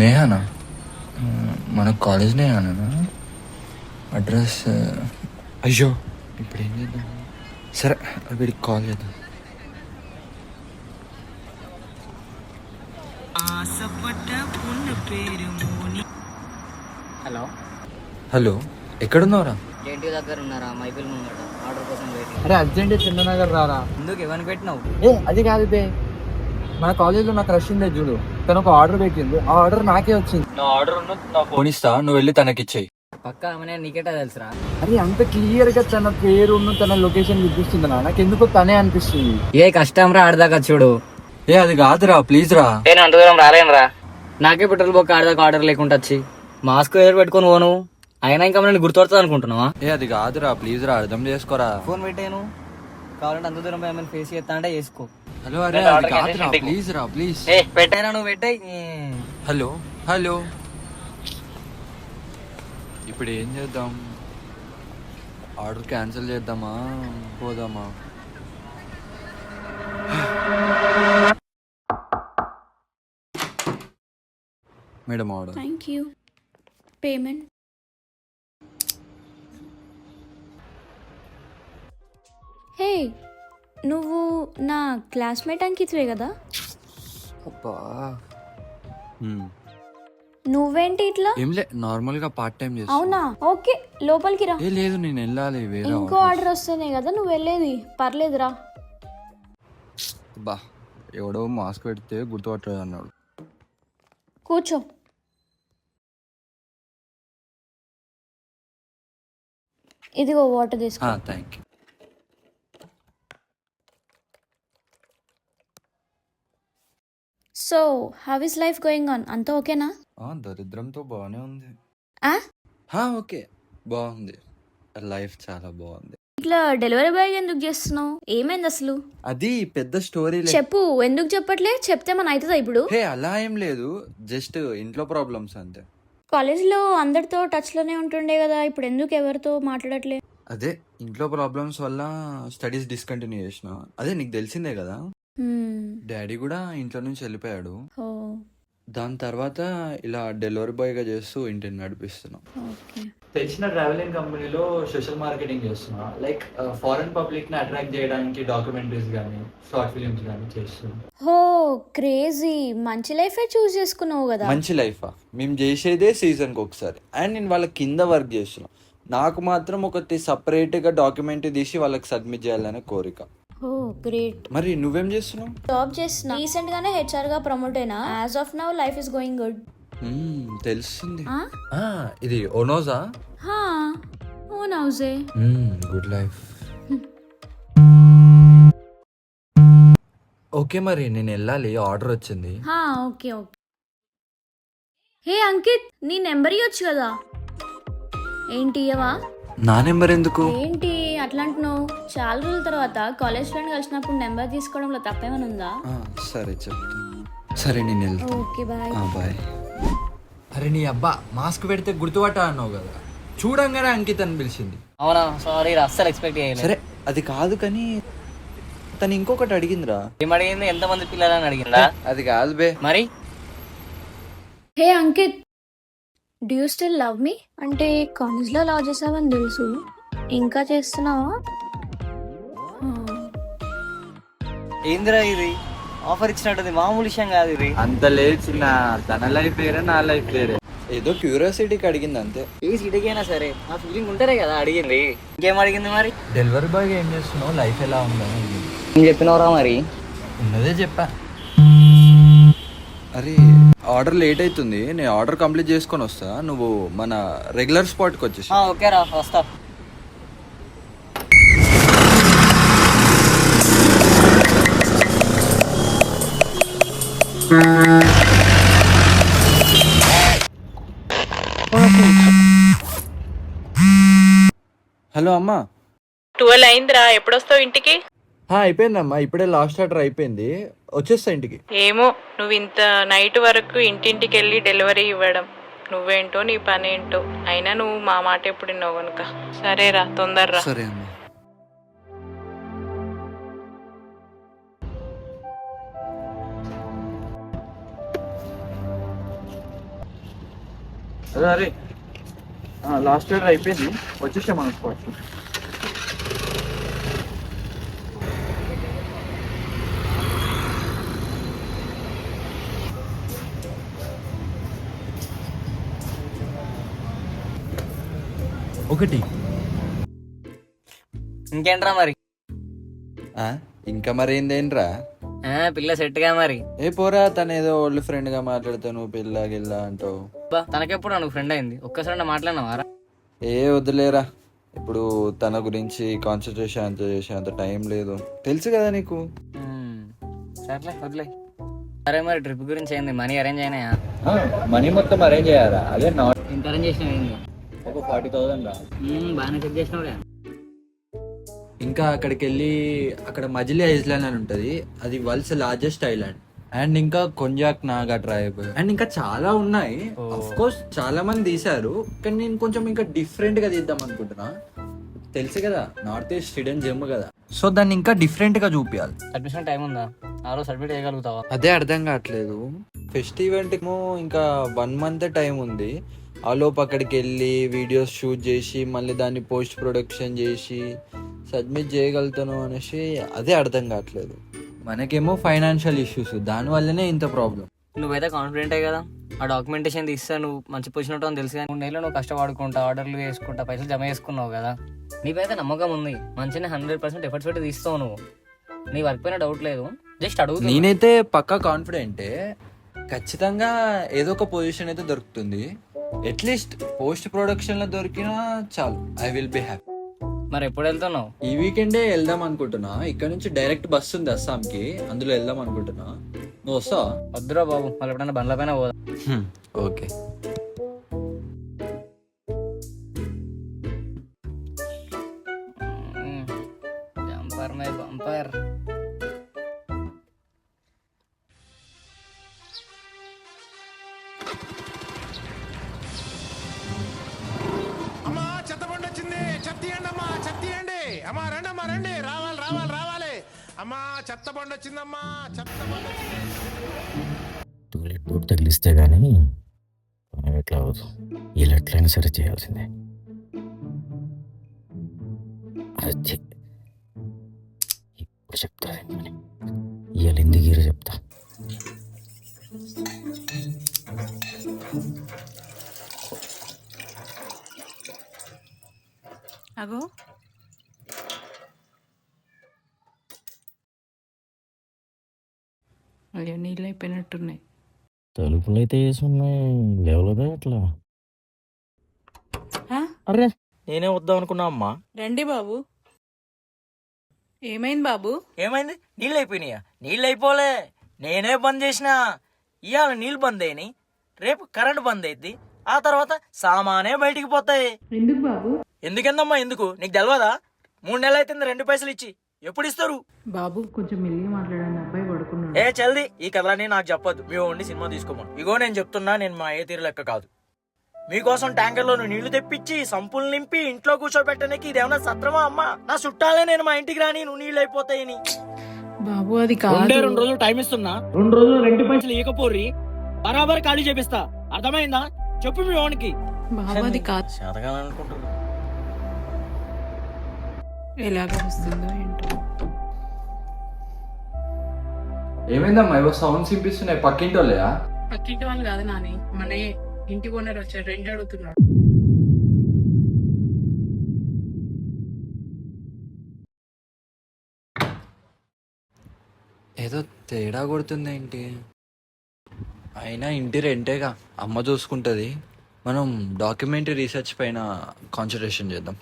నేహానా? మన college నేహానా? Address అయ్యో ఇప్పుడు ఏం చేద్దాం? సరే వీడికి కాల్ చేద్దాం. హలో హలో, ఎక్కడున్నావురా? జేఎన్టీ దగ్గర ఉన్నారా? మైపిల్ ముంగట ఆర్డర్ కోసం వెయిటింగ్. అరే అర్జెంట్ చంద్రనగర్ రారా. ఎందుకు ఎవరిని పెట్టినావు? అది కాదు బే, మన కాలేజీలో నాకు రష్ ఉందే చూడు, తను ఒక ఆర్డర్ పెట్టింది, ఆ ఆర్డర్ నాకే వచ్చింది. నా ఆర్డర్ నా ఫోన్ ఇస్తా, నువ్వు వెళ్ళి తనకిచ్చేయి. పక్కా ఆమె నీకేటా తెలుసురా? అరే అంత క్లియర్ గా తన పేరు తన లొకేషన్ చూపిస్తుంది నా, నాకు ఎందుకో తనే అనిపిస్తుంది. ఏ కష్టం రా ఆడదాకా చూడు. అది కాదురా, ప్లీజ్ రా. నేను అంత దూరం రాలేను రా. నాకే పెట్రోల్ బొక్క ఆడదాకా ఆర్డర్ లేకుండా వచ్చి మాస్క్ ఎదురు పెట్టుకొని పోను, అయినా ఇంకా నేను గుర్తుపడుతుంది అనుకుంటున్నావా? అది కాదురా, ప్లీజ్ రా, అర్థం చేసుకోరా. ఫోన్ పెట్టాను, కావాలంటే అంత దూరం ఏమైనా ఫేస్ చేస్తా అంటే చేసుకో. హలో, అరే అది కాదురా, ప్లీజ్ రా, ప్లీజ్. పెట్టారా నువ్వు పెట్టాయి. హలో హలో, ఇప్పుడు ఏం చేద్దాం? ఆర్డర్ క్యాన్సిల్ చేద్దామా, పోదామా? Madam order. Thank you. Payment. Hey, నువ్వు నా క్లాస్మేట్ అంకిత్వే కదా? అబ్బా, నువ్వేంటి ఇట్లా? ఏం లే, నార్మల్ గా పార్ట్ టైం చేస్తా. అవునా, ఓకే లోపలికి రా. లేదు, నేను వెళ్ళాలి వేరే. ఇంకో ఆర్డర్ వస్తేనే కదా నువ్వు వెళ్ళేది, పర్లేదురా. బా, ఎవడో మాస్క్ పెడితే గుర్తుపట్టలేదు అన్నాడు. కూర్చో. ఇదిగో వాటర్ తీసుకో. Thank you. So how is life going on? అంతా ఓకేనా? దరిద్రంతో బాగానే ఉంది. ఆ ఓకే, బాగుంది. లైఫ్ చాలా బాగుంది. ఇట్లా డెలివరీ బాయ్ ఎందుకు చేస్తున్నావు? ఏమైంది అసలు? అది పెద్ద స్టోరీ. చెప్పు, ఎందుకు చెప్పట్లే? చెప్తే మన అవుతుందా ఇప్పుడు? అలా ఏం లేదు, జస్ట్ ఇంట్లో ప్రాబ్లమ్స్ అంతే. కాలేజ్లో అందరితో టచ్ లోనే ఉంటుండే కదా, ఇప్పుడు ఎందుకు ఎవరితో మాట్లాడట్లే? అదే ఇంట్లో ప్రాబ్లమ్స్ వల్ల స్టడీస్ డిస్కంటిన్యూ చేసిన. అదే నీకు తెలిసిందే కదా, డాడీ కూడా ఇంట్లో నుంచి వెళ్ళిపోయాడు. దాని తర్వాత ఇలా డెలివరీ బాయ్ గా చేస్తూ ఇంటిని నడిపిస్తున్నాం. తెచ్చిన ట్రావెలింగ్ కంపెనీలో సోషల్ మార్కెటింగ్ చేస్తున్నా. లైక్ ఫారెన్ పబ్లిక్ ని అట్రాక్ట్ చేయడానికి డాక్యుమెంటరీస్ గానీ షార్ట్ ఫిలిమ్స్ గానీ చేస్తున్నాం. హో క్రేజీ, మంచి లైఫ్ చూస్ చేసుకున్నావు కదా. మంచి లైఫా? మేము చేసేదే సీజన్ కి ఒకసారి, అండ్ నేను వాళ్ళ కింద వర్క్ చేస్తున్నా. నాకు మాత్రం ఒకటి సపరేట్ గా డాక్యుమెంటరీ తీసి వాళ్ళకి సబ్మిట్ చేయాలనే కోరిక. ఓ గ్రేట్. మరి నువ్వేం చేస్తున్నావు? జాబ్ చేస్తున్నా, రీసెంట్ గానే హెచ్ఆర్ గా ప్రమోట్ అయినా. As of now life is going good. తెలుస్తుంది. ఇది ఓనోజా? ఓన్ హౌసే. Good life. ఓకే, మరి నేను వెళ్ళాలి, ఆర్డర్ వచ్చింది. Okay okay. హే అంకిత్, నీ నెంబర్ ఇవ్వచ్చు కదా. ఏంటి ఇయ్యవా? నా నెంబర్ ఎందుకు? ఏంటి అట్లా అంటున్నావు? చాలా రోజుల తర్వాత కాలేజ్ ఫ్రెండ్ కలిసినప్పుడు నెంబర్ తీసుకోవడంలో తప్పేమైనా ఉందా? సరే చెప్తా. సరే నేను వెళ్తా. Okay bye. బాయ్. అరే నీ అబ్బా, మాస్క్ పెడితే గుర్తుపట్ట అన్నావు కదా, చూడంగానే అంకిత్ అని పిలిచింది. అవునా, సారీ రా, అస్సలు ఎక్స్పెక్ట్ చేయలేదు. సరే అది కాదు కానీ తను ఇంకొకటి అడిగిందిరా. ఏం అడిగింది? ఎంతమంది పిల్లలని అడిగిందా? అది కాదు బే. మరి hey Ankit, do you still love me? అంటే కాలేజ్లో లవ్ చేసావని తెలుసు, ఇంకా చేస్తున్నావా? ఏందిరా ఇది? ఆఫర్ ఇచ్చినట్టుంది, మామూలు విషయం కాదు ఇది. అంత లేదు చిన్న, తన లైఫ్ వేరే నా లైఫ్ వేరే. ఏదో క్యూరియాసిటీకి అడిగింది అంతే. ఏ సిటీకి అయినా సరే నా ఫీలింగ్ ఉంటారే కదా అడిగింది. ఇంకేం అడిగింది మరి? డెలివరీ బాయ్ ఏం చేస్తున్నావు, లైఫ్ ఎలా ఉందని. ఏం చెప్పినవరా మరి? ఉన్నదే చెప్పా. అరే ఆర్డర్ లేట్ అవుతుంది, నేను ఆర్డర్ కంప్లీట్ చేసుకొని వస్తా, నువ్వు మన రెగ్యులర్ స్పాట్కి వచ్చేసి. ఓకే రా, వస్తా. హలో అమ్మా. 12 అయిందిరా, ఎప్పుడొస్తావు ఇంటికి? అయిపోయిందమ్మా, ఇప్పుడే లాస్ట్ ఆర్డర్ అయిపోయింది, వచ్చేస్తా ఇంటికి. ఏమో, నువ్వు ఇంత నైట్ వరకు ఇంటింటికి వెళ్ళి డెలివరీ ఇవ్వడం, నువ్వేంటో నీ పనేంటో. అయినా నువ్వు మా మాట ఎప్పుడు విన్నావు కనుక. సరేరా, తొందరరా. సరే అమ్మా. అరే లాస్ట్ ఆర్డర్ అయిపోయింది, వచ్చేసాం మనం స్పాట్. ఒకటి ఇంకేంట్రా మరి? ఇంకా మరి ఏందేంట్రా? పిల్ల సెట్గా మరి. ఏ పోరా, తను ఏదో ఓల్డ్ ఫ్రెండ్ గా మాట్లాడతాను పిల్ల గిల్ల అంటావు. తనకెప్పుడు నువ్వు ఫ్రెండ్ అయింది? ఒక్కసారి మాట్లాడినావారా? ఏ వదిలేరా, ఇప్పుడు తన గురించి కాన్సన్ట్రేషన్ అంత చేసే అంత టైం లేదు, తెలుసు కదా నీకు. సర్లే వదిలే. సరే మరి ట్రిప్ గురించి ఏంది? మనీ అరేంజ్ అయినాయా? మనీ మొత్తం అరేంజ్ చేయాలా? అదే ఎంత అరేంజ్ చేసినావు? ఏంది ఒక 40,000 రా. బాగానే చెక్ చేసినావుగా. ఇంకా అక్కడికి వెళ్ళి అక్కడ మజిలీ ఐలాండ్ అని ఉంటది, అది వరల్డ్స్ లార్జెస్ట్ ఐలాండ్. అండ్ ఇంకా కొంజాక్ నాగా ట్రైబ్ అండ్ ఇంకా చాలా ఉన్నాయి. ఆఫ్ కోర్స్ చాలా మంది తీశారు, కానీ నేను కొంచెం ఇంకా డిఫరెంట్ గా తీద్దాం అనుకుంటున్నా. తెలుసు కదా, నార్త్ ఈస్ట్ హిడెన్ జెమ్ కదా, సో దాన్ని ఇంకా డిఫరెంట్ గా చూపించాలి. అడ్మిషన్ టైం ఉందా? ఆ రోజు సబ్మిట్ చేయగలుగుతావా? అదే అర్థం కావట్లేదు. ఫెస్ట్ ఈవెంట్ ఏమో ఇంకా 1 month టైం ఉంది. ఆ లోపు అక్కడికి వెళ్ళి వీడియోస్ షూట్ చేసి మళ్ళీ దాన్ని పోస్ట్ ప్రొడక్షన్ చేసి సబ్మిట్ చేయగలుగుతాను అనేసి అదే అర్థం కావట్లేదు. మనకేమో ఫైనాన్షియల్ ఇష్యూస్, దానివల్లనే ఇంత ప్రాబ్లం. నువ్వైతే కాన్ఫిడెంటే కదా, ఆ డాక్యుమెంటేషన్ తీస్తా నువ్వు మంచి పొజిషన్ ఉంటావు తెలుసు. 3 నెలలు నువ్వు కష్టపడుకుంటా, ఆర్డర్లు వేసుకుంటా, పైసలు జమ చేసుకున్నావు కదా, నీపైతే నమ్మకం ఉంది. మంచిగా 100% ఎఫర్ట్స్ పెట్టి తీస్తావు నువ్వు. నీ వర్క్ పైన డౌట్ లేదు, జస్ట్ అడుగు. నేనైతే పక్కా కాన్ఫిడెంటే, ఖచ్చితంగా ఏదో ఒక పొజిషన్ అయితే దొరుకుతుంది. అట్లీస్ట్ పోస్ట్ ప్రొడక్షన్ లో దొరికినా చాలు, ఐ విల్ బి హ్యాపీ. మరి ఎప్పుడు వెళ్తున్నావు? ఈ వీకెండే వెళ్దాం అనుకుంటున్నా. ఇక్కడ నుంచి డైరెక్ట్ బస్ ఉంది అస్సాంకి, అందులో వెళ్దాం అనుకుంటున్నా. నువ్వు వస్తావా? వద్దురా బాబు, మళ్ళీ ఎప్పుడైనా బండ్ల పైన పోదా. ఓకే. Bumper my bumper. అమ్మా రండి, అమ్మా రండి, రావాలి రావాలి రావాలి. అమ్మా చెత్త బండి వచ్చిందమ్మా, చెత్త బండి టూలెట్ బోర్డు తగిలిస్తే కానీ మనం ఎట్లా అవ్వదు. ఇలా ఎట్లయినా సరే చేయాల్సిందే. అది ఇప్పుడు చెప్తా, ఇవాళ ఎందుకు చెప్తా. అగో అయ్యో, నీళ్ళు అయిపోయినట్టున్నాయి. తలుపులు అయితే వేసి ఉన్నాయి, లేవలేదా ఎట్లా? అరే నేనే వద్దాం అనుకున్నా అమ్మా. రండి బాబు. ఏమైంది బాబు? ఏమైంది? నీళ్ళు అయిపోయినాయా? నీళ్ళు అయిపోలే, నేనే బంద్ చేసిన. ఇవాళ నీళ్ళు బంద్ అయినాయి, రేపు కరెంట్ బంద్ అయింది, ఆ తర్వాత సామానే బయటికి పోతాయి. ఎందుకు బాబు? ఎందుకెందమ్మా ఎందుకు? నీకు తెలియదా? 3 నెలలు అయితే 2 పైసలు ఇచ్చి ఎప్పుడు ఇస్తారు? బాబు కొంచెం మెల్లిగా మాట్లాడండి, అబ్బాయి పడుకున్నాడు. ఏ చల్ది, ఈ కథలన్నీ నాకు చెప్పొద్దు. మీ ఓన్లీ సినిమా తీసుకోమను. ఇగో నేను చెప్తున్నా, నేను మా ఏ తీరు లెక్క కాదు. మీకోసం ట్యాంకర్లో నీళ్లు తెప్పించి సంపులు నింపి ఇంట్లో కూర్చోబెట్టడానికి ఇదేమన్నా సత్రమా అమ్మా? నా చుట్టాలే నేను మా ఇంటికి రాని నువ్వు నీళ్ళు అయిపోతాయని. బాబు అది కాదు. 2 రోజులు టైం ఇస్తున్నా, 2 రోజులు 2 పైసలు ఇవ్వకపోర్రి, బరాబర్ ఖాళీ చేపిస్తా. అర్థమైందా? చెప్పు మీ ఓన్కి. బాబు అది కాదు. శతకాలనుకుంటున్నా. ఎలాగ వస్తుందో ఏంటో. ఏమైందమ్మా, ఏవో సౌండ్స్ వినిపిస్తున్నాయి, పక్కింటి వాళ్ళయా? పక్కింటి వాళ్ళు కాదు నాని, మన ఇంటి ఓనర్ వచ్చాడు, రెంట్ అడుగుతున్నాడు. ఏదో తేడా కొడుతుంది ఏంటి? అయినా ఇంటి రెంటేగా, అమ్మ చూసుకుంటుంది. మనం డాక్యుమెంటరీ రీసెర్చ్ పైన కాన్సన్ట్రేషన్ చేద్దాం.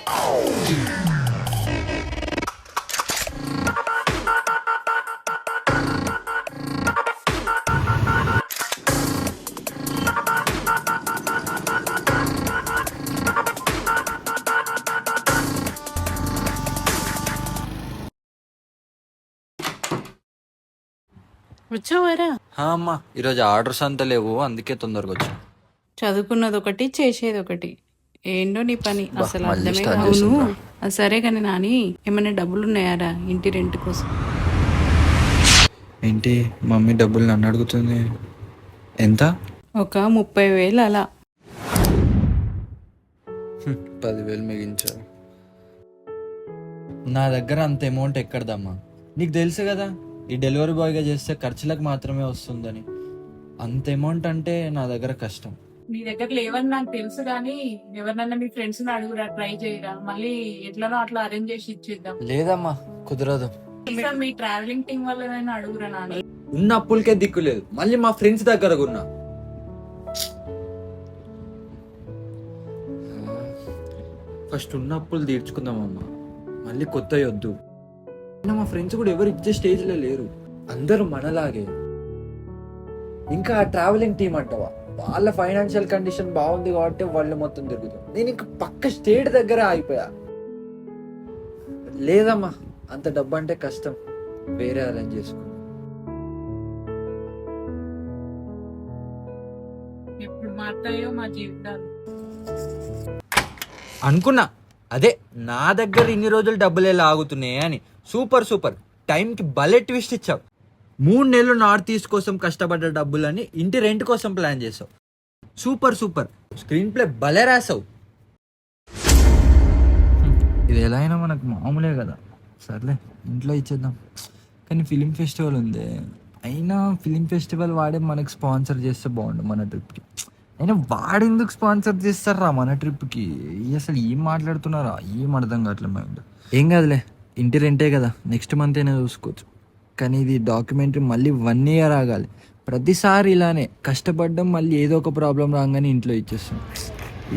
వచ్చావారా? అమ్మా, ఈరోజు ఆర్డర్స్ అంతా లేవు, అందుకే తొందరగా వచ్చా. చదువుకున్నది ఒకటి, చేసేది ఒకటి. ఏంటో నీ పని అసలు మళ్ళీ అర్థమే start కావును. చేసిండ్రా. అది సరే కానీ నాని, ఏమైనా డబ్బులు ఉన్నాయారా ఇంటి రెంట్ కోసం? ఏంటి మమ్మీ డబ్బులు నన్ను అడుగుతుంది? ఎంత? ఒక 30,000 అలా. 10,000 మిగించారు. నా దగ్గర అంత అమౌంట్ ఎక్కడదమ్మా? నీకు తెలుసు కదా ఈ డెలివరీ బాయ్గా చేస్తే ఖర్చులకు మాత్రమే వస్తుందని. అంత అమౌంట్ అంటే నా దగ్గర కష్టం. నీ దగ్గర లేవని నాకు తెలుసు కానీ ఎవరినన్నా మీ ఫ్రెండ్స్ అడుగురా, ట్రై చేయరా, మళ్ళీ ఎట్లనో అట్లా అరేంజ్ చేసి ఇచ్చేద్దాం. లేదమ్మా, కుదరదు. మీ ట్రావెలింగ్ టీం వల్ల అడుగురా నాని. ఉన్న అప్పులకే దిక్కు లేదు, మళ్ళీ మా ఫ్రెండ్స్ దగ్గర ఉన్నా. ఫస్ట్ ఉన్న అప్పులు తీర్చుకుందామమ్మా, మళ్ళీ కొత్త వద్దు. మా ఫ్రెండ్స్ కూడా ఎవరు ఇచ్చే స్టేజ్లో లేరు, అందరూ మనలాగే. ఇంకా ఆ ట్రావెలింగ్ టీం అంటావా, వాళ్ళ ఫైనాన్షియల్ కండిషన్ బాగుంది కాబట్టి వాళ్ళు మొత్తం తిరుగుతాం. నేను ఇంకా పక్క స్టేట్ దగ్గర ఆగిపోయా. లేదమ్మా, అంత డబ్బు అంటే కష్టం, వేరే అరేంజ్ చేసుకున్నా. ఎప్పుడు మారుతాయో మా జీవితాలు అనుకున్నా. అదే నా దగ్గర ఇన్ని రోజులు డబ్బులు ఎలా ఆగుతున్నాయి అని. సూపర్ సూపర్, టైంకి భలే ట్విస్ట్ ఇచ్చావు. 3 నెలలు నార్త్ ఈస్ట్ కోసం కష్టపడ్డ డబ్బులని ఇంటి రెంట్ కోసం ప్లాన్ చేసావు. సూపర్ సూపర్, స్క్రీన్ ప్లే భలే రాసావు. ఇది ఎలా అయినా మనకు మామూలే కదా, సర్లే ఇంట్లో ఇచ్చేద్దాం. కానీ ఫిలిం ఫెస్టివల్ ఉంది, అయినా ఫిలిం ఫెస్టివల్ వాడే మనకు స్పాన్సర్ చేస్తే బాగుండు మన ట్రిప్కి. అయినా వాడెందుకు స్పాన్సర్ చేస్తారా మన ట్రిప్కి? అసలు ఏం మాట్లాడుతున్నారా, ఏం అర్థం కావట్లే మైండ్. ఏం కాదులే, ఇంటి రెంటే కదా, నెక్స్ట్ మంత్ అయినా చూసుకోవచ్చు. కానీ ఇది డాక్యుమెంటరీ మళ్ళీ 1 year ఆగాలి. ప్రతిసారి ఇలానే కష్టపడ్డం, మళ్ళీ ఏదో ఒక ప్రాబ్లం రాగానే ఇంట్లో ఇచ్చేస్తాం.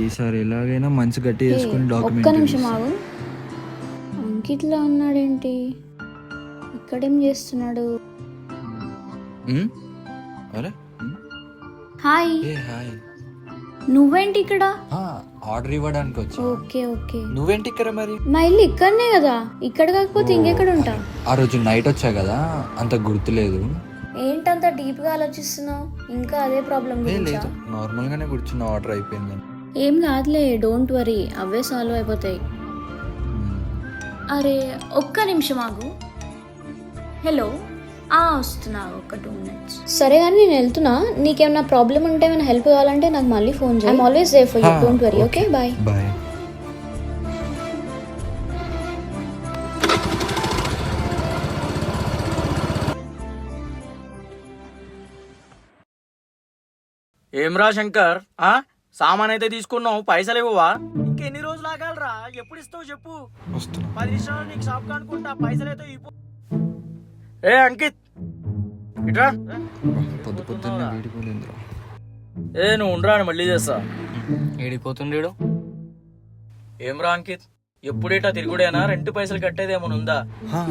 ఈసారి ఎలాగైనా మంచి గట్టి చేసుకుని ఒక్క డాక్యుమెంటరీ. నిమిషం ఆగు. అంకిట్లో ఉన్నాడేంటి? ఇక్కడేం చేస్తున్నాడు? అరే హాయ్, ఏ హాయ్. నువ్వేంటి ఇక్కడ? ఆర్డర్ ఇవ్వడానికి వచ్చా. Okay okay. నువ్వేంటి ఇక్కడ మరి? మా ఇల్లు ఇక్కడనే కదా, ఇక్కడ కాకపోతే ఇంకెక్కడ ఉంటా? ఆ రోజు నైట్ వచ్చా కదా, అంత గుర్తులేదు. ఏంటంత డీప్ గా ఆలోచిస్తున్నావు? ఇంకా అదే ప్రాబ్లం గురించా? లేదు, నార్మల్ గానే కూర్చున్న, ఆర్డర్ అయిపోయిందని. ఏం కాదులే, డోంట్ వరీ, అవే సాల్వ్ అయిపోతాయి. అరే ఒక్క నిమిషం ఆగు. హలో, వస్తున్నా, ఒక 2 minutes. సరే కానీ నేను వెళ్తున్నా. నీకేమైనా ప్రాబ్లం ఉంటే, ఏమైనా హెల్ప్ కావాలంటే నాకు మళ్ళీ ఫోన్ చేయి. I'm always there for you, don't worry. Okay, bye bye. ఏమ్రా శంకర్, సామాన్ అయితే తీసుకున్నావు, పైసలు ఇవ్వవా? ఇంకెన్ని రోజులు ఆగాలరా? ఎప్పుడు ఇస్తావు చెప్పు. 10 నిమిషాలు నీకు షాప్ కనుకుంటా, పైసలు అయితే ఇవ్వు. ఏ అంకిత్, ఇట్రా. పొద్దు పొద్దున్న వీడిపోయిందిరా. నువ్వు ఉండరా, మళ్ళీ చేస్తా. ఏడిపోతుండేడు. ఏమ్రా అంకిత్, ఎప్పుడేటా తిరుగుడేనా? రెంట్ పైసలు కట్టేది ఏమైనా ఉందా?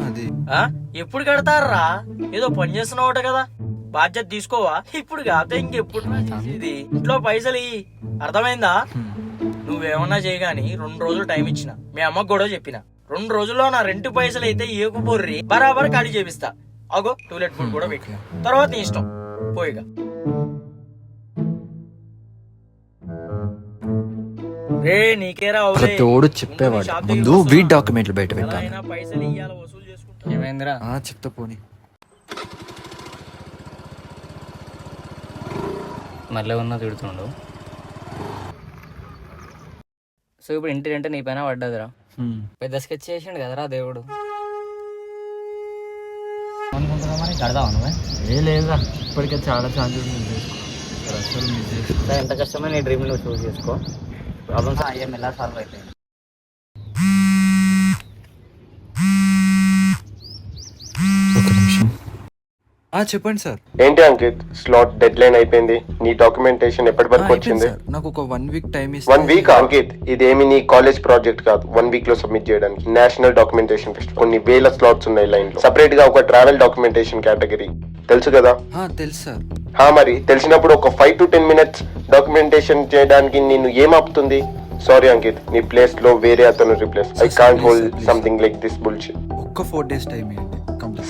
అది ఎప్పుడు కడతారా? ఏదో పని చేస్తున్నావుట కదా, బాధ్యత తీసుకోవా? ఇప్పుడు కాదు ఇంకెప్పుడు ఇది. ఇంట్లో పైసలు ఇయ్యి, అర్థమైందా? నువ్వేమన్నా చేయగాని 2 రోజులు టైం ఇచ్చిన, మీ అమ్మకు కూడా చెప్పిన. 2 రోజుల్లో నా రెంట్ పైసలు అయితే ఏకుపోర్రి బరాబర్ ఖాళీ చేపిస్తా. అగో టూలెట్ ఫుడ్ కూడా పెట్టిన, తర్వాత నీ ఇష్టం, పోయిగా. రే నీకేరా తోడు చెప్పేవాడు, ముందు వీడ్ డాక్యుమెంట్లు బయట పెట్టాలి. పైసలు ఇయ్యాల, వసూలు చేసుకుంటా. ఏమైందిరా? చెప్తా పోనీ. మళ్ళీ ఉన్నా తిడుతుండు. సో ఇప్పుడు ఇంటి రెంట్ నీ పైన పడ్డదిరా. పెద్ద స్కెచ్ చేసిండు కదరా దేవుడు. అనుకుంటున్నా మరి కడదావా నువ్వే? లేదురా, ఇప్పటికే చాలా ఛాన్సెస్ అసలు మిస్ చేస్తా. ఎంత కష్టమే నీ డ్రీమ్ నువ్వు చూస్ చేసుకో. ప్రాబ్లమ్స్ అయ్యాం ఎలా సాల్వ్ అవుతాయి. ఒక నిమిషం. చెప్పండి సార్. ఏంటి అంకిత్, స్లాట్ డెడ్ లైన్ అయిపోయింది. నీ డాక్యుమెంటేషన్ ఎప్పటి వరకు వచ్చింది? నాకు ఒక 1 week టైం ఇస్తే. 1 week అంకిత్, ఇదేమి నీ కాలేజ్ ప్రాజెక్ట్ కాదు 1 week లో సబ్మిట్ చేయడానికి. నేషనల్ డాక్యుమెంటేషన్ ఫెస్ట్, కొన్ని వేల స్లాట్స్ ఉన్నాయి లైన్ లో. సెపరేట్ గా ఒక ట్రావెల్ డాక్యుమెంటేషన్ కేటగిరీ, తెలుసు కదా? తెలుసు సార్. మరి తెలిసినప్పుడు ఒక 5 to 10 minutes డాక్యుమెంటేషన్ చేయడానికి నేను ఏం ఆపుతుంది? సారీ అంకిత్, నీ ప్లేస్ లో వేరే అతను replace. I can't hold something like this bullshit. ఒక్క 4 days టైం ఇవ్వండి.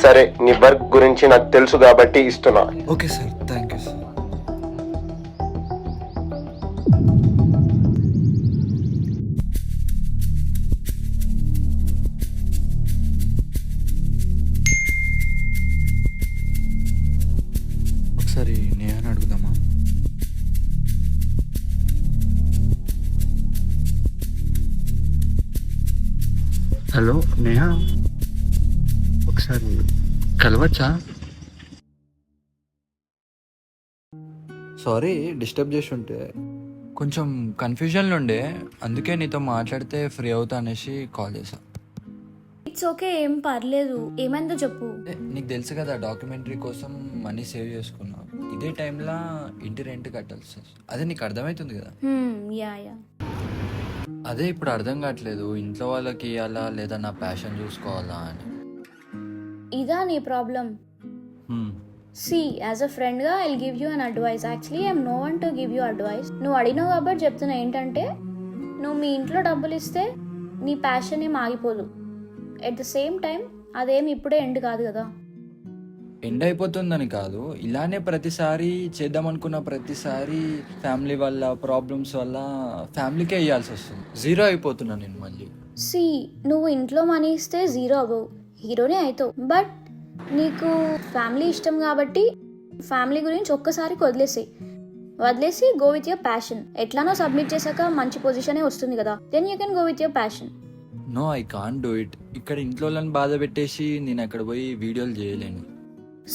సరే, నీ వర్క్ గురించి నాకు తెలుసు కాబట్టి ఇస్తున్నా. Okay sir, thank you sir. ఒకసారి నేను అడుగుదామా? హలో నేహా, ఒకసారి కలవచ్చా? సారీ డిస్టర్బ్ చేసి ఉంటే, కొంచెం కన్ఫ్యూజన్లో ఉండే, అందుకే నీతో మాట్లాడితే ఫ్రీ అవుతా అనేసి కాల్ చేశా. ఇట్స్ ఓకే, ఏం పర్లేదు. ఏమైందో చెప్పు. నీకు తెలుసు కదా, డాక్యుమెంటరీ కోసం మనీ సేవ్ చేసుకున్నా. ఇదే టైంలో ఇంటి రెంట్ కట్టాల్సి వస్తుంది. అదే నీకు అర్థమవుతుంది కదా. Yeah yeah. అదే ఇప్పుడు అర్థం కావట్లేదు, ఇంట్లో వాళ్ళకి ఇవ్వాలా లేదా నా ప్యాషన్ చూసుకోవాలా అని. ఇదా నీ ప్రాబ్లం? సి, యాజ్ అ ఫ్రెండ్గా I give you an advice. Actually I'm no one to give you advice. నువ్వు అడిగినావు కాబట్టి చెప్తున్నా. ఏంటంటే, నువ్వు మీ ఇంట్లో డబ్బులు ఇస్తే నీ ప్యాషన్ ఏం ఆగిపోదు. ఎట్ ద సేమ్ టైం అదేం ఇప్పుడే ఎండ్ కాదు కదా. ఎండ్ అయిపోతుందని కాదు, ఇలానే ప్రతిసారి చేద్దాం అనుకున్న ప్రతిసారి ఫ్యామిలీ వల్ల ప్రాబ్లమ్స్ వల్ల ఫ్యామిలీకే ఇవ్వాల్సి వస్తుంది. జీరో అయిపోతున్నా నేను మళ్ళీ. సి, నువ్వు ఇంట్లో మనీ ఇస్తే జీరో అవ్వవు, హీరోనే అవుతావు. బట్ నీకు ఫ్యామిలీ ఇష్టం కాబట్టి ఫ్యామిలీ గురించి ఒక్కసారికి వదిలేసి గో విత్ యువర్ ప్యాషన్. ఎట్లానో సబ్మిట్ చేశాక మంచి పొజిషనే వస్తుంది కదా, then you can go with your passion. No, I can't do it. ఇక్కడ ఇంట్లో వాళ్ళని బాధ పెట్టేసి నేను అక్కడ పోయి వీడియోలు చేయలేను.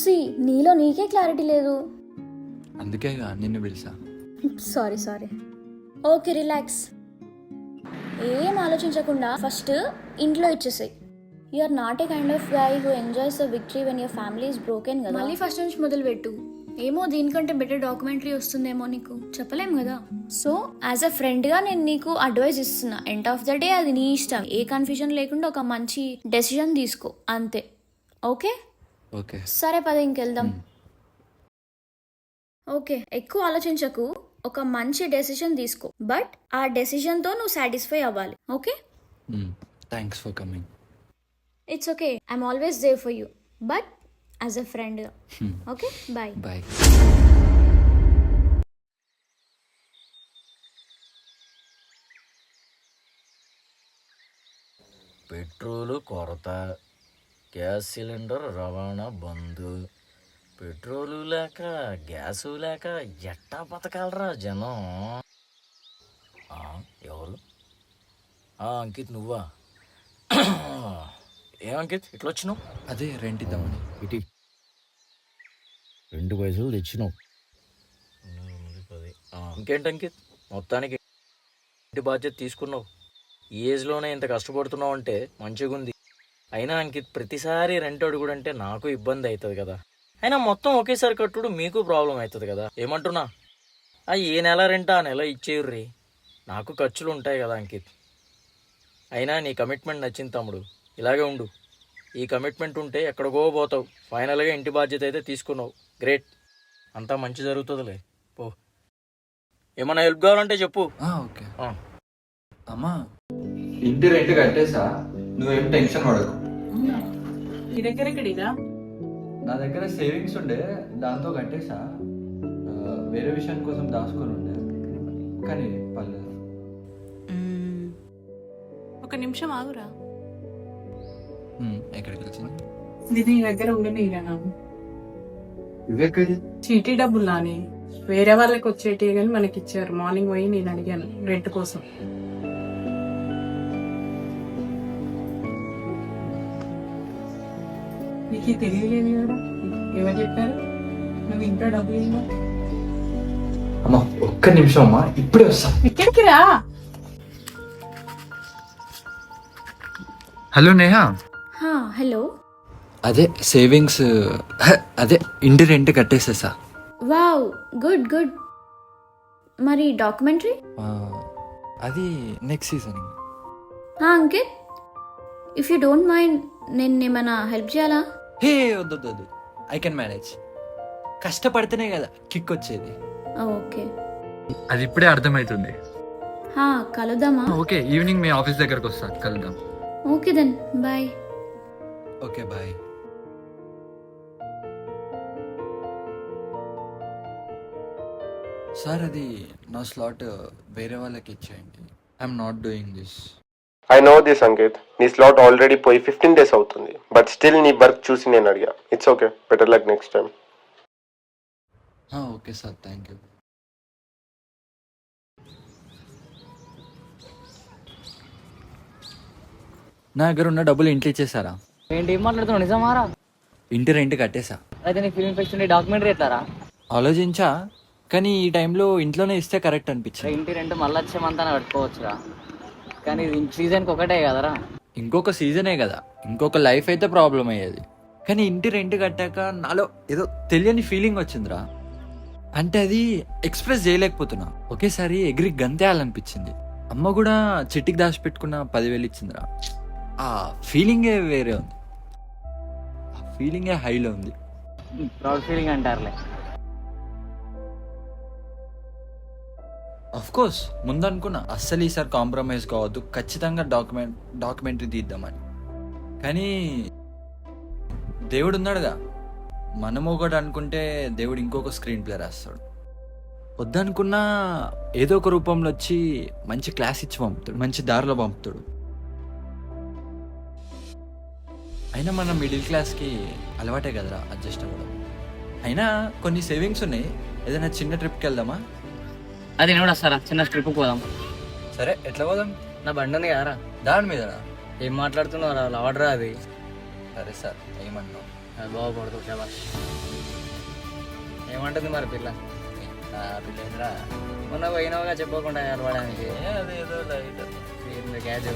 సి, నీలో నీకే క్లారిటీ లేదు. అందుకేగా నిన్ను పిలిచా. సారీ. Okay, relax. ఏం ఆలోచించకుండా ఫస్ట్ ఇంట్లో ఇచ్చేసాయి. You are not a kind of guy who enjoys the victory when your family is broken కదా. మళ్ళీ ఫస్ట్ నుంచి మొదలు పెట్టు. ఏమో దీనికంటే బెటర్ డాక్యుమెంటరీ వస్తుందేమో, నీకు చెప్పలేం కదా. సో యాజ్ అ ఫ్రెండ్గా నేను నీకు అడ్వైస్ ఇస్తున్నా. ఎండ్ ఆఫ్ ద డే అది నీ ఇష్టం. ఏ కన్ఫ్యూజన్ లేకుండా ఒక మంచి డెసిషన్ తీసుకో, అంతే. ఓకే ఓకే సరే, పద ఇంకెళ్దాం. ఓకే, ఎక్కువ ఆలోచించకు, ఒక మంచి డెసిషన్ తీసుకో. బట్ ఆ డెసిషన్తో నువ్వు సాటిస్ఫై అవ్వాలి. Okay, thanks for coming. It's okay, I'm always there for you, but as a friend. Okay, bye. Bye. Petrol కొరత, గ్యాస్ సిలిండర్ రవాణా బంద్. పెట్రోలు లేక గ్యాసు లేక ఎట్టా బతకాలరా జనం. ఎవరు? అంకిత్, నువ్వా? ఏం అంకిత్ ఇట్లా వచ్చినావు? అదే రెంట్ ఇద్దామని. ఇటీ 2 పైసలు తెచ్చినావు. ఇంకేంటి అంకిత్, మొత్తానికి ఇంటి బాధ్యత తీసుకున్నావు. ఈ ఏజ్లోనే ఇంత కష్టపడుతున్నావు అంటే మంచిగా ఉంది. అయినా అంకిత్, ప్రతిసారి రెంట్ అడుగుడంటే నాకు ఇబ్బంది అవుతుంది కదా. అయినా మొత్తం ఒకేసారి కట్టుడు మీకు ప్రాబ్లం అవుతుంది కదా. ఏమంటున్నా, ఏ నెల రెంట్ ఆ నెల ఇచ్చేయుర్రి, నాకు ఖర్చులు ఉంటాయి కదా అంకిత్. అయినా నీ కమిట్మెంట్ నచ్చింది తమ్ముడు, ఇలాగే ఉండు. ఈ కమిట్మెంట్ ఉంటే ఎక్కడికో పోతావు. ఫైనల్గా ఇంటి బాధ్యత అయితే తీసుకున్నావు, గ్రేట్. అంతా మంచి జరుగుతుందిలే, పో. ఏమన్నా హెల్ప్ కావాలంటే చెప్పు. ఓకే. అమ్మా, ఇంటి రెంట్ కట్టేసా, నువ్వేం టెన్షన్ పడకు. నీ దగ్గర ఎక్కడిగా? నా దగ్గర సేవింగ్స్ ఉండే, దాంతో కట్టేసా. వేరే విషయం కోసం దాచుకొని ఉండే, కానీ పర్లేదు. ఒక నిమిషం ఆగురా. ఎక్కడికి వచ్చింది? ఇది నీ దగ్గర ఉండనిరా. ఇవెక్కడి చీటీ డబ్బులు నాని వేరే వాళ్ళకి వచ్చేటి కానీ మనకి ఇచ్చారు. మార్నింగ్ పోయి నేను అడిగాను రెంట్ కోసం. నీకు తెలియలేదు కదా, ఎవరు చెప్పారు? నువ్వు ఇంట్లో డబ్బులు ఇవ్వవు. అమ్మా, ఒక్క నిమిషం అమ్మా, ఇప్పుడే వస్తా. ఇక్కడికి రా. హలో నేహా. హలో. అదే సేవింగ్స్, అదే ఇంటి రెంట్ కట్టేసేసా. Wow, good. మరి డాక్యుమెంటరీ? అది next season. Ankit, if you don't mind, నేను ఏమైనా హెల్ప్ చేయాలా? హే, వద్దు, ఐ కెన్ మేనేజ్. కష్టపడితేనే కదా కిక్ వచ్చేది. ఓకే, అది ఇప్పుడే అర్థమవుతుంది. కలుద్దామా? ఓకే, ఈవినింగ్ మీ ఆఫీస్ దగ్గరకు వస్తా, కలుద్దాం. Okay then, bye. Okay, bye. Sir, అది నా స్లాట్ వేరే వాళ్ళకి ఇచ్చేయండి. I'm not doing this. I know this Ankit, నీ స్లాట్ ఆల్రెడీ పోయి 15 days అవుతుంది. బట్ స్టిల్ నీ వర్క్ చూసి నేను అడిగా. It's okay, better luck next time. Okay sir, thank you. నా దగ్గర ఉన్న డబ్బులు ఇంట్లో ఇచ్చేసారా. ఏంటి ఏం మాట్లాడుతున్నావు, నిజమారా? ఇంటి రెంట్ కట్టేసా. అయితే నీ ఫిల్మ్ ఫెస్ట్ డాక్యుమెంటరీ ఎట్లారా? ఆలోచించా, కానీ ఈ టైంలో ఇంట్లోనే ఇస్తే కరెక్ట్ అనిపించింది. ఇంటి రెంట్ మళ్ళీ వచ్చే మంత్ అని పెట్టుకోవచ్చురా, కానీ ఇది సీజన్కి ఒకటే కదరా. ఇంకొక సీజనే కదా, ఇంకొక లైఫ్ అయితే ప్రాబ్లం అయ్యేది. కానీ ఇంటి రెంట్ కట్టాక నాలో ఏదో తెలియని ఫీలింగ్ వచ్చిందిరా. అంటే అది ఎక్స్ప్రెస్ చేయలేకపోతున్నా. ఒకేసారి ఎగిరి గంతేయాలనిపించింది. అమ్మ కూడా చిట్టికి దాచిపెట్టుకున్న 10,000 ఇచ్చిందిరా. ఆ ఫీలింగే వేరే ఉంది, ఆ ఫీలింగే హైలో ఉంది. ప్రౌడ్ ఫీలింగ్ అంటారులే. అఫ్ కోర్స్ ముందనుకున్నా అస్సలు ఈసారి కాంప్రమైజ్ కావద్దు, ఖచ్చితంగా డాక్యుమెంటరీ తీద్దామని. కానీ దేవుడు ఉన్నాడుగా, మనం ఒకటి అనుకుంటే దేవుడు ఇంకొక స్క్రీన్ ప్లే రాస్తాడు. వద్దనుకున్నా ఏదో ఒక రూపంలో వచ్చి మంచి క్లాస్ ఇచ్చి పంపుతాడు, మంచి దారిలో పంపుతాడు. అయినా మన మిడిల్ క్లాస్కి అలవాటే కదరా అడ్జస్ట్ అవ్వడం. అయినా కొన్ని సేవింగ్స్ ఉన్నాయి, ఏదైనా చిన్న ట్రిప్కి వెళ్దామా? అది నేను కూడా వస్తారా, చిన్న ట్రిప్కి పోదాం. సరే, ఎట్లా పోదాం? నా బండి ఉంది కదరా. దాని మీద ఏం మాట్లాడుతున్నావు, ఆర్డర్ అది. సరే సార్, ఏమన్నావు? అది బాగుపడుతుంది చాలా. ఏమంటుంది మరి పిల్ల? పిల్లేంద్రా మొన్న పోయినావుగా చెప్పకుండా కలవడానికి. అదేదో క్యాచ్